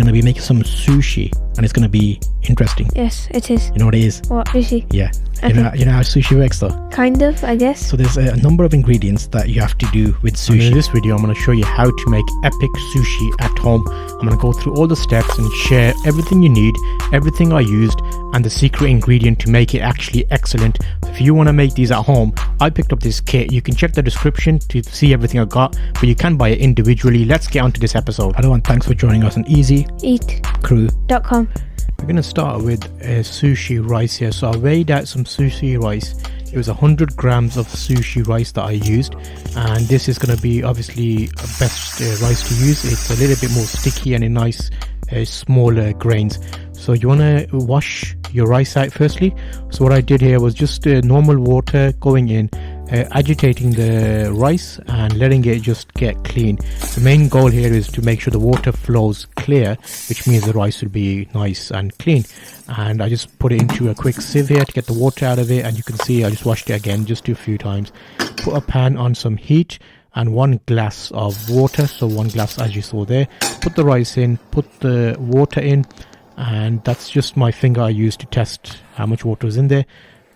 to be making some sushi, and it's going to be interesting. Yes, it is. You know what it is? What, sushi? Yeah. Okay. You know how sushi works though? Kind of, I guess. So there's a number of ingredients that you have to do with sushi. And in this video, I'm going to show you how to make epic sushi at home. I'm going to go through all the steps and share everything you need, everything I used, and the secret ingredient to make it actually excellent. So if you want to make these at home, I picked up this kit. You can check the description to see everything I got, but you can buy it individually. Let's get on to this episode. Hello and thanks for joining us on EasyEatCrew.com. We're going to start with sushi rice here. So I weighed out some sushi rice. It was 100 grams of sushi rice that I used, and this is going to be obviously best rice to use. It's a little bit more sticky and in nice smaller grains. So you want to wash your rice out firstly. So what I did here was just normal water going in, agitating the rice and letting it just get clean. The main goal here is to make sure the water flows clear, which means the rice will be nice and clean. And I just put it into a quick sieve here to get the water out of it, and you can see I just washed it again just a few times. Put a pan on some heat and 1 glass of water, so 1 glass as you saw there. Put the rice in, put the water in, and that's just my finger I used to test how much water is in there.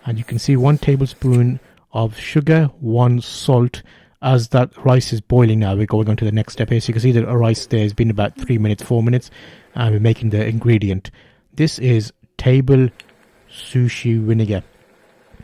And you can see 1 tablespoon of sugar, 1 salt. As that rice is boiling now, we're going on to the next step here. So you can see that our rice there has been about 3 minutes, 4 minutes, and we're making the ingredient. This is table sushi vinegar.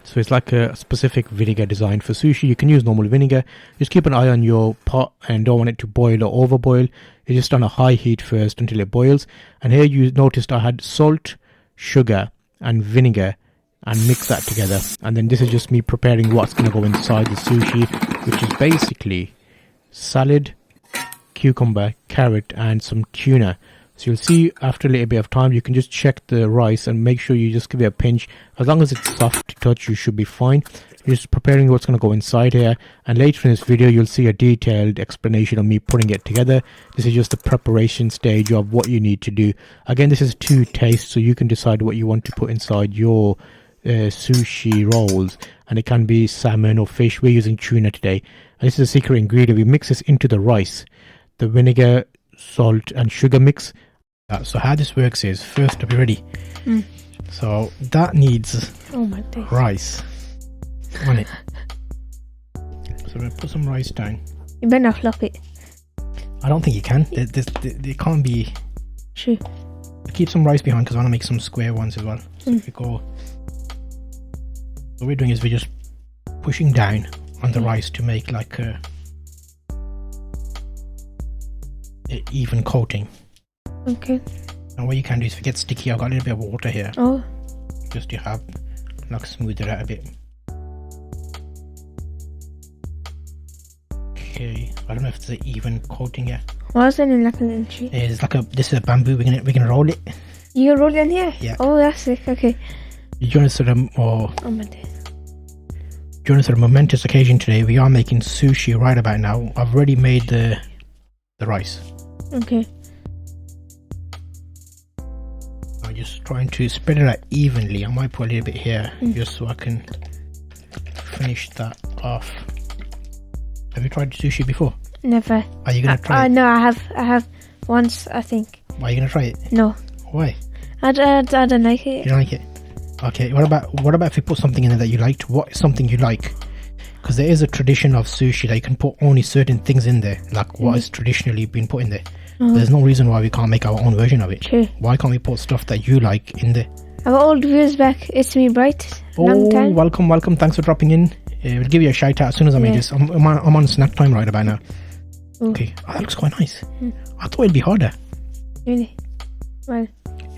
So it's like a specific vinegar designed for sushi. You can use normal vinegar. Just keep an eye on your pot and don't want it to boil or overboil. It's just on a high heat first until it boils. And here you noticed I had salt, sugar and vinegar, and mix that together. And then this is just me preparing what's going to go inside the sushi, which is basically salad, cucumber, carrot and some tuna. So you'll see after a little bit of time, you can just check the rice and make sure you just give it a pinch. As long as it's soft to touch, you should be fine. You're just preparing what's going to go inside here, and later in this video you'll see a detailed explanation of me putting it together. This is just the preparation stage of what you need to do. Again, this is to taste, so you can decide what you want to put inside your sushi rolls, and it can be salmon or fish. We're using tuna today, and this is a secret ingredient. We mix this into the rice, the vinegar, salt and sugar mix. So how this works is, first, are you ready? So that needs rice on it. So we're going to put some rice down. You better not flop it. I don't think you can. They can't be. Sure. Keep some rice behind because I want to make some square ones as well. So if we go, what we're doing is we're just pushing down on the rice to make like a even coating. Okay. And what you can do is, if it gets sticky, I've got a little bit of water here. Oh. Just to have, like, smooth it out a bit. Okay. I don't know if it's an even coating here. Why is it in like a little tree? It's like this is a bamboo. We're gonna roll it. You roll it in here? Yeah. Oh, that's sick. Okay. During a sort of momentous occasion today, we are making sushi right about now. I've already made the rice. Okay. I'm just trying to spread it out evenly. I might put a little bit here just so I can finish that off. Have you tried sushi before? Never. Are you gonna try it? No, I have once, I think. Are you gonna try it? No. Why? I don't like it. You don't like it? Okay. What about if you put something in there that you liked? What is something you like? Because there is a tradition of sushi that you can put only certain things in there, like what is traditionally been put in there. There's no reason why we can't make our own version of it. True. Why can't we put stuff that you like in there? Our old viewers back. It's me, Bright. Long time. Welcome. Thanks for dropping in. We'll give you a shout out as soon as I made this. I'm on snack time right about now. Ooh. Okay. Oh, that looks quite nice. I thought it'd be harder. Really? Well.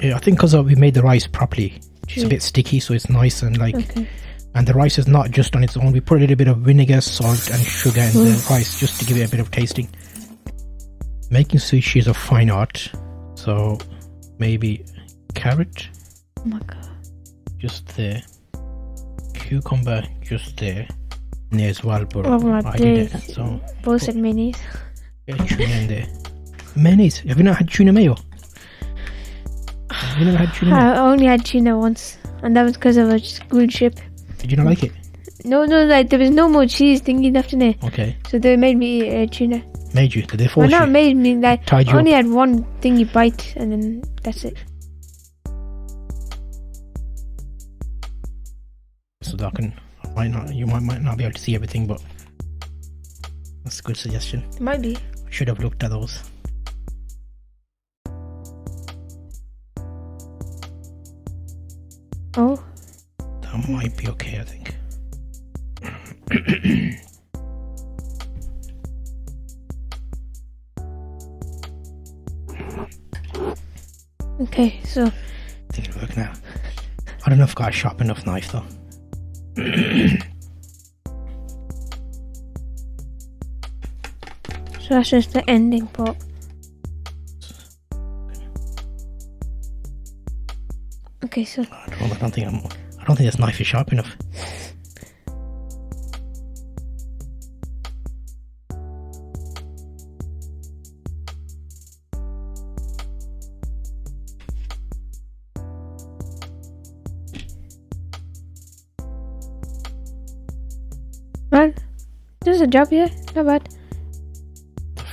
Yeah, I think because we made the rice properly. It's a bit sticky, so it's nice and like. Okay. And the rice is not just on its own. We put a little bit of vinegar, salt and sugar in the rice just to give it a bit of tasting. Making sushi is a fine art. So maybe carrot. Oh my god. Just there. Cucumber just there. And there as well, but I did it. So both said mayonnaise. Tuna in there. Mayonnaise? Have you not had tuna mayo? Have you never had tuna mayo? I only had tuna once, and that was because of a school trip. Did you not like it? No, like there was no more cheese thingy left in it. Okay. So they made me eat tuna. Made you? Did they force Well, not you? made me. Like Tied you I only up? had one thingy bite, and then that's it. So that you might not be able to see everything, but that's a good suggestion. It might be. I should have looked at those. Oh. That might be okay, I think. Okay, so. I think it'll work now. I don't know if I've got a sharp enough knife though. So that's just the ending part. Okay, so. I don't think this knife is sharp enough. Well, this is a job, yeah, not bad.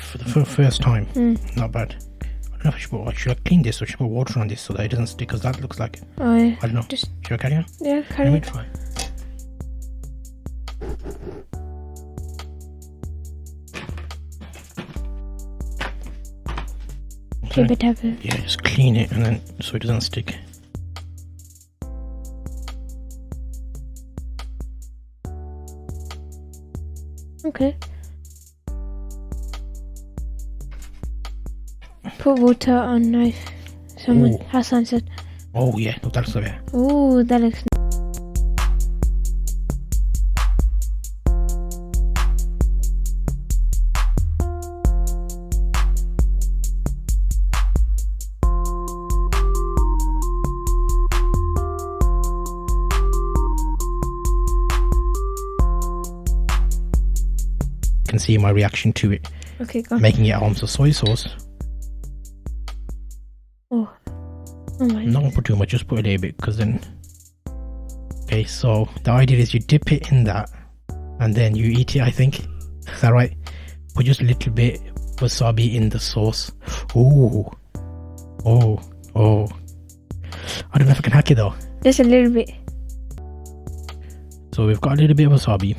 For the first time, not bad. I don't know if should I clean this or should I put water on this so that it doesn't stick, because that looks like, Oh yeah. I don't know. Just Should I carry on? yeah, carry on. Try. Keep it heavy. Yeah, just clean it and then so it doesn't stick. Okay. Put water on knife. Someone Ooh. Hassan said. Oh yeah, look, that's the way. Ooh, that looks. You can see my reaction to it. Okay, go on. Making it at home. So soy sauce. Oh my. I'm not gonna put too much, just put a little bit, because then. Okay, so the idea is you dip it in that and then you eat it, I think. Is that right? Put just a little bit wasabi in the sauce. Ooh. Oh. I don't know if I can hack it though. Just a little bit. So we've got a little bit of wasabi.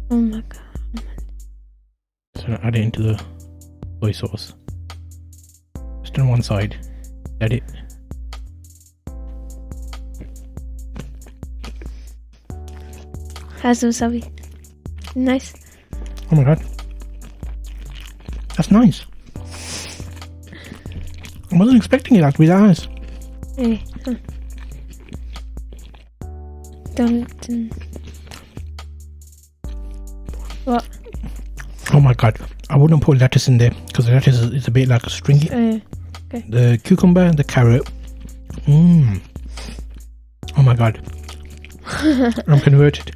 Oh my god. So add it into the soy sauce. Just on one side. Let it. Has wasabi. Nice. Oh my god. That's nice. I wasn't expecting it to be that nice. Hey. Don't. What? Oh my god. I wouldn't put lettuce in there because the lettuce is a bit like a stringy. Okay. The cucumber and the carrot. Oh my god. I'm converted.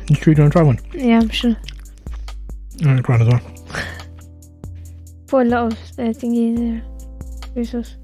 You sure you don't try one? Yeah, I'm sure. I'm gonna try one as well. Put a lot of thingy in there. Soy sauce.